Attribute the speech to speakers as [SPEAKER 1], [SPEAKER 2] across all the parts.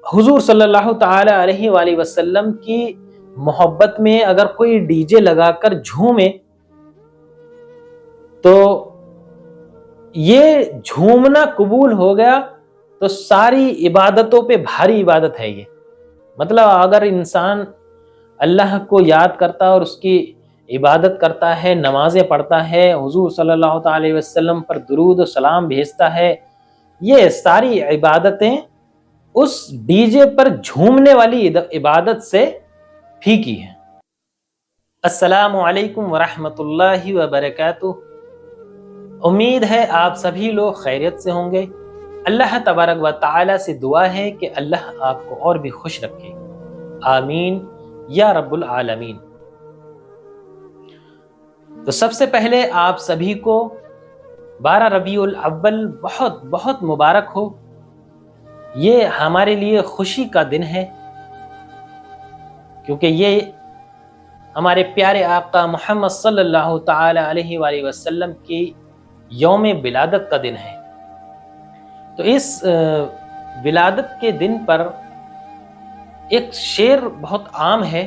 [SPEAKER 1] हुजूर सल्लल्लाहु ताला अलैहि वाली वसल्लम की मोहब्बत में अगर कोई डीजे लगाकर झूमे तो ये झूमना कबूल हो गया तो सारी इबादतों पे भारी इबादत है ये। मतलब अगर इंसान अल्लाह को याद करता और उसकी इबादत करता है, नमाजें पढ़ता है, हुजूर सल्लल्लाहु अलैहि वसल्लम पर दुरूद और सलाम भेजता है, ये सारी इबादतें उस डीजे पर झूमने वाली इबादत से फीकी है। अस्सलामु अलैकुम वरहमतुल्लाहि वबरकातुहू। उम्मीद है आप सभी लोग खैरियत से होंगे। अल्लाह तबारक व तआला से दुआ है कि अल्लाह आपको और भी खुश रखे, आमीन या रब्बुल आलमीन। तो सबसे पहले आप सभी को 12 रबीउल अव्वल बहुत बहुत मुबारक हो। ये हमारे लिए खुशी का दिन है क्योंकि ये हमारे प्यारे आका मोहम्मद सल्लल्लाहु ताला अलैहि वसल्लम की यौम विलादत का दिन है। तो इस विलादत के दिन पर एक शेर बहुत आम है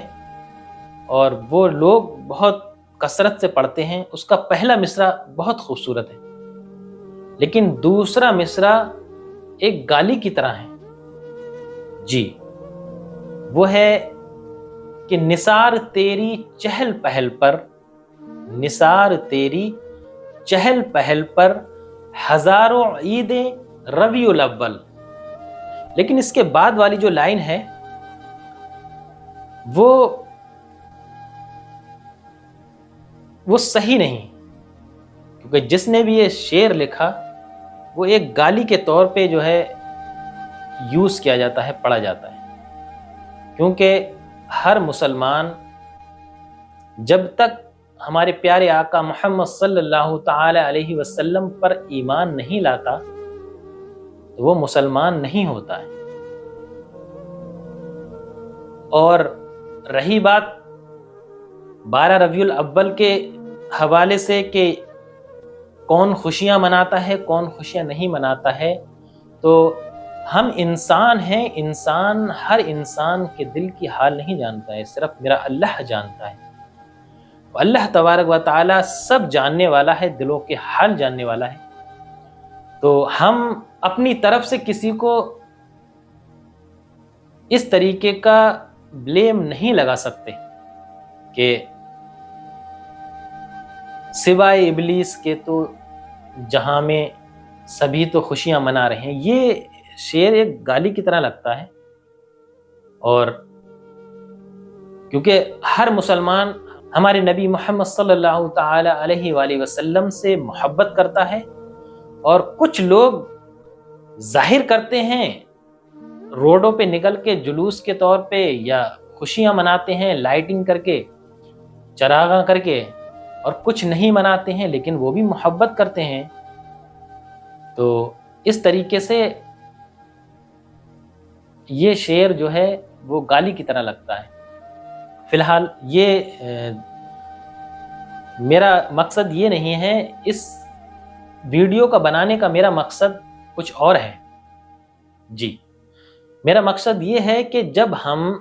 [SPEAKER 1] और वो लोग बहुत कसरत से पढ़ते हैं। उसका पहला मिसरा बहुत खूबसूरत है, लेकिन दूसरा मिसरा एक गाली की तरह है जी। वो है कि निसार तेरी चहल पहल पर, निसार तेरी चहल पहल पर हजारों ईदें रबीउल अव्वल। लेकिन इसके बाद वाली जो लाइन है वो सही नहीं, क्योंकि जिसने भी ये शेर लिखा वो एक गाली के तौर पे जो है यूज किया जाता है, पढ़ा जाता है। क्योंकि हर मुसलमान जब तक हमारे प्यारे आका मोहम्मद सल्लल्लाहु ताला अलैहि वसल्लम पर ईमान नहीं लाता तो वो मुसलमान नहीं होता है। और रही बात 12 रबीउल अव्वल के हवाले से कि कौन खुशियां मनाता है, कौन खुशियां नहीं मनाता है, तो हम इंसान हैं, इंसान हर इंसान के दिल की हाल नहीं जानता है, सिर्फ मेरा अल्लाह जानता है। अल्लाह तबारक व तआला सब जानने वाला है, दिलों के हाल जानने वाला है। तो हम अपनी तरफ से किसी को इस तरीके का ब्लेम नहीं लगा सकते कि सिवाय इबलीस के तो जहां में सभी तो खुशियां मना रहे हैं। ये शेर एक गाली की तरह लगता है। और क्योंकि हर मुसलमान हमारे नबी मोहम्मद सल्लल्लाहु ताला अलैहि वसल्लम से मोहब्बत करता है, और कुछ लोग जाहिर करते हैं रोडों पे निकल के जुलूस के तौर पे, या खुशियां मनाते हैं लाइटिंग करके, चरागा करके, और कुछ नहीं मनाते हैं लेकिन वो भी मोहब्बत करते हैं। तो इस तरीके से ये शेर जो है वो गाली की तरह लगता है। फिलहाल ये मेरा मकसद ये नहीं है, इस वीडियो का बनाने का मेरा मकसद कुछ और है जी। मेरा मकसद ये है कि जब हम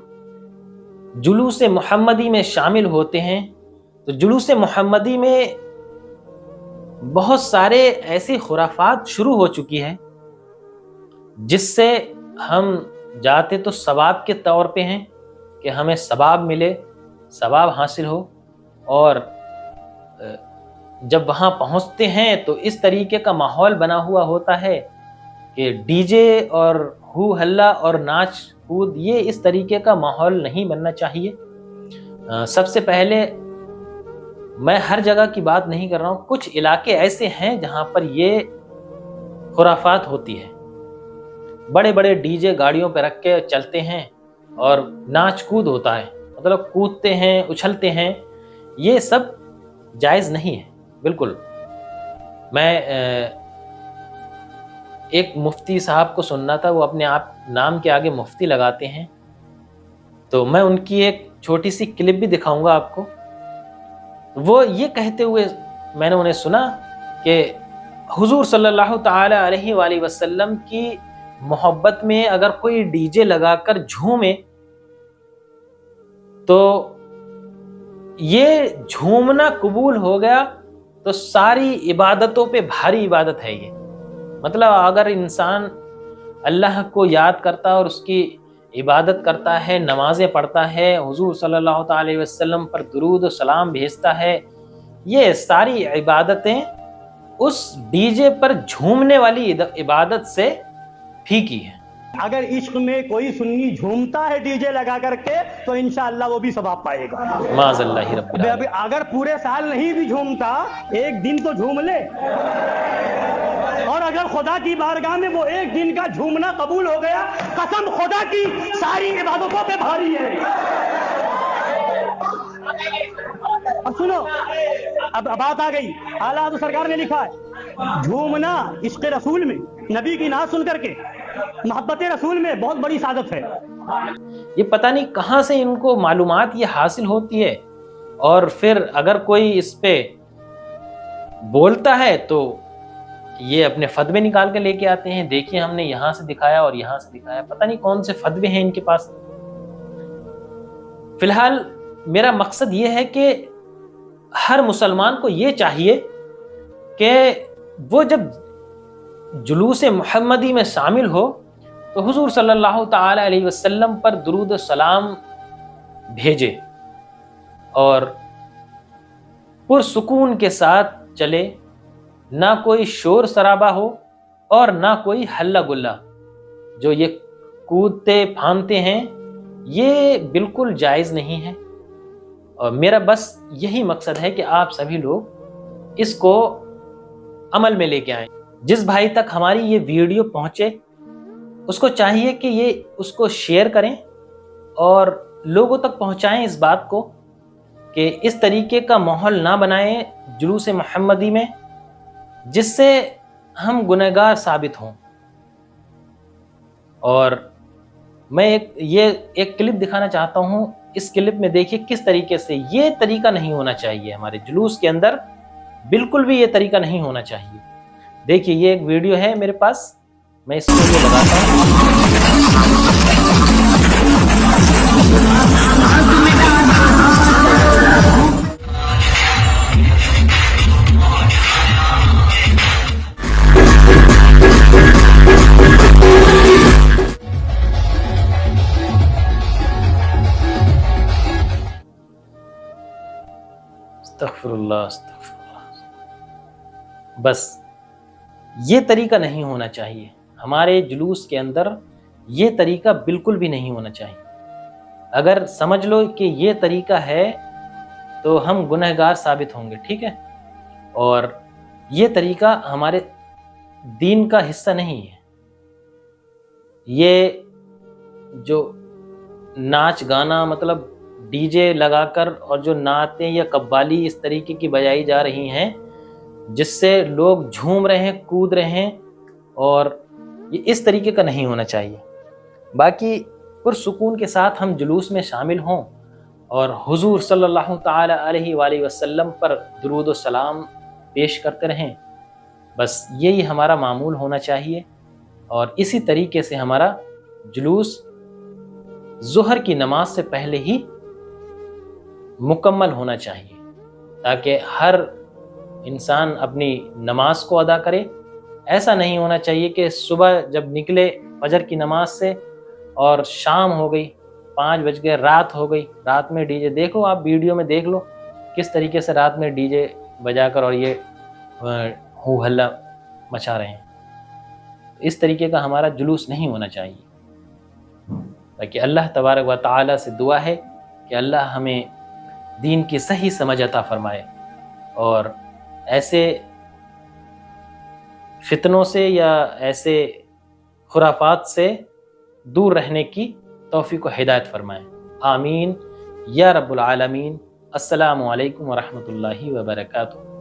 [SPEAKER 1] जुलूस मुहम्मदी में शामिल होते हैं तो जुलूस मुहम्मदी में बहुत सारे ऐसी खुराफात शुरू हो चुकी है जिससे हम जाते तो सवाब के तौर पे हैं कि हमें सवाब मिले, सवाब हासिल हो, और जब वहाँ पहुँचते हैं तो इस तरीके का माहौल बना हुआ होता है कि डीजे और हू हल्ला और नाच कूद, ये इस तरीके का माहौल नहीं बनना चाहिए। सबसे पहले मैं हर जगह की बात नहीं कर रहा हूँ, कुछ इलाके ऐसे हैं जहाँ पर ये खुराफात होती है। बड़े बड़े डीजे गाड़ियों पर रख के चलते हैं और नाच कूद होता है, मतलब कूदते हैं, उछलते हैं। ये सब जायज़ नहीं है बिल्कुल। मैं एक मुफ्ती साहब को सुनना था, वो अपने आप नाम के आगे मुफ्ती लगाते हैं, तो मैं उनकी एक छोटी सी क्लिप भी दिखाऊंगा आपको। वो ये कहते हुए मैंने उन्हें सुना कि हुजूर सल्लल्लाहु ताला अलैहि वसल्लम की محبت میں اگر کوئی ڈی جے لگا کر جھومے تو یہ جھومنا قبول ہو گیا تو ساری عبادتوں پہ بھاری عبادت ہے یہ. مطلب اگر انسان اللہ کو یاد کرتا اور اس کی عبادت کرتا ہے، نمازیں پڑھتا ہے، حضور صلی اللہ تعالی علیہ وسلم پر درود و سلام بھیجتا ہے، یہ ساری عبادتیں اس ڈی جے پر جھومنے والی عبادت سے پھیکی ہیں.
[SPEAKER 2] اگر عشق میں کوئی سنی جھومتا ہے ڈی جے لگا کر کے تو انشاءاللہ وہ بھی ثواب پائے گا.
[SPEAKER 1] معاذ اللہ رب العالمین.
[SPEAKER 2] اگر پورے سال نہیں بھی جھومتا ایک دن تو جھوم لے، اور اگر خدا کی بارگاہ میں وہ ایک دن کا جھومنا قبول ہو گیا، قسم خدا کی ساری عبادتوں پہ بھاری ہے. اب سنو، اب بات آ گئی. اعلیٰ حضرت سرکار نے لکھا ہے جھومنا عشق رسول میں، نبی کی نعت سن کر کے محبت رسول میں بہت بڑی سعادت ہے.
[SPEAKER 1] یہ پتہ نہیں کہاں سے ان کو معلومات یہ حاصل ہوتی ہے، اور پھر اگر کوئی اس پہ بولتا ہے تو یہ اپنے فتوے نکال کے لے کے آتے ہیں. دیکھیے ہم نے یہاں سے دکھایا اور یہاں سے دکھایا، پتہ نہیں کون سے فتوے ہیں ان کے پاس. فی الحال میرا مقصد یہ ہے کہ ہر مسلمان کو یہ چاہیے کہ وہ جب جلوس محمدی میں شامل ہو تو حضور صلی اللہ تعالی علیہ وسلم پر درود و سلام بھیجے اور پرسکون کے ساتھ چلے، نہ کوئی شور شرابہ ہو اور نہ کوئی ہلہ گلہ. جو یہ کودتے پھاندتے ہیں یہ بالکل جائز نہیں ہے، اور میرا بس یہی مقصد ہے کہ آپ سبھی لوگ اس کو عمل میں لے کے آئیں. جس بھائی تک ہماری یہ ویڈیو پہنچے اس کو چاہیے کہ یہ اس کو شیئر کریں اور لوگوں تک پہنچائیں اس بات کو کہ اس طریقے کا ماحول نہ بنائیں جلوس محمدی میں جس سے ہم گنہگار ثابت ہوں. اور میں ایک کلپ دکھانا چاہتا ہوں. اس کلپ میں دیکھیے کس طریقے سے یہ طریقہ نہیں ہونا چاہیے، ہمارے جلوس کے اندر بالکل بھی یہ طریقہ نہیں ہونا چاہیے. دیکھیے یہ ایک ویڈیو ہے میرے پاس، میں اس کو یہ لگاتا ہوں. استغفر اللہ استغفر اللہ. بس یہ طریقہ نہیں ہونا چاہیے ہمارے جلوس کے اندر، یہ طریقہ بالکل بھی نہیں ہونا چاہیے. اگر سمجھ لو کہ یہ طریقہ ہے تو ہم گنہگار ثابت ہوں گے، ٹھیک ہے. اور یہ طریقہ ہمارے دین کا حصہ نہیں ہے. یہ جو ناچ گانا مطلب ڈی جے لگا کر اور جو نعتیں یا قوالی اس طریقے کی بجائی جا رہی ہیں جس سے لوگ جھوم رہے ہیں، کود رہے ہیں، اور یہ اس طریقے کا نہیں ہونا چاہیے. باقی پرسکون کے ساتھ ہم جلوس میں شامل ہوں اور حضور صلی اللہ تعالی علیہ وآلہ وسلم پر درود و سلام پیش کرتے رہیں. بس یہی ہمارا معمول ہونا چاہیے، اور اسی طریقے سے ہمارا جلوس ظہر کی نماز سے پہلے ہی مکمل ہونا چاہیے تاکہ ہر انسان اپنی نماز کو ادا کرے. ایسا نہیں ہونا چاہیے کہ صبح جب نکلے فجر کی نماز سے اور شام ہو گئی، 5 بج گئے، رات ہو گئی، رات میں ڈی جے. دیکھو آپ ویڈیو میں دیکھ لو کس طریقے سے رات میں ڈی جے بجا کر اور یہ ہو ہلا مچا رہے ہیں. اس طریقے کا ہمارا جلوس نہیں ہونا چاہیے. باقی اللہ تبارک و تعالی سے دعا ہے کہ اللہ ہمیں دین کی صحیح سمجھ عطا فرمائے اور ایسے فتنوں سے یا ایسے خرافات سے دور رہنے کی توفیق و ہدایت فرمائے. آمین یا رب العالمین. السلام علیکم ورحمۃ اللہ وبرکاتہ.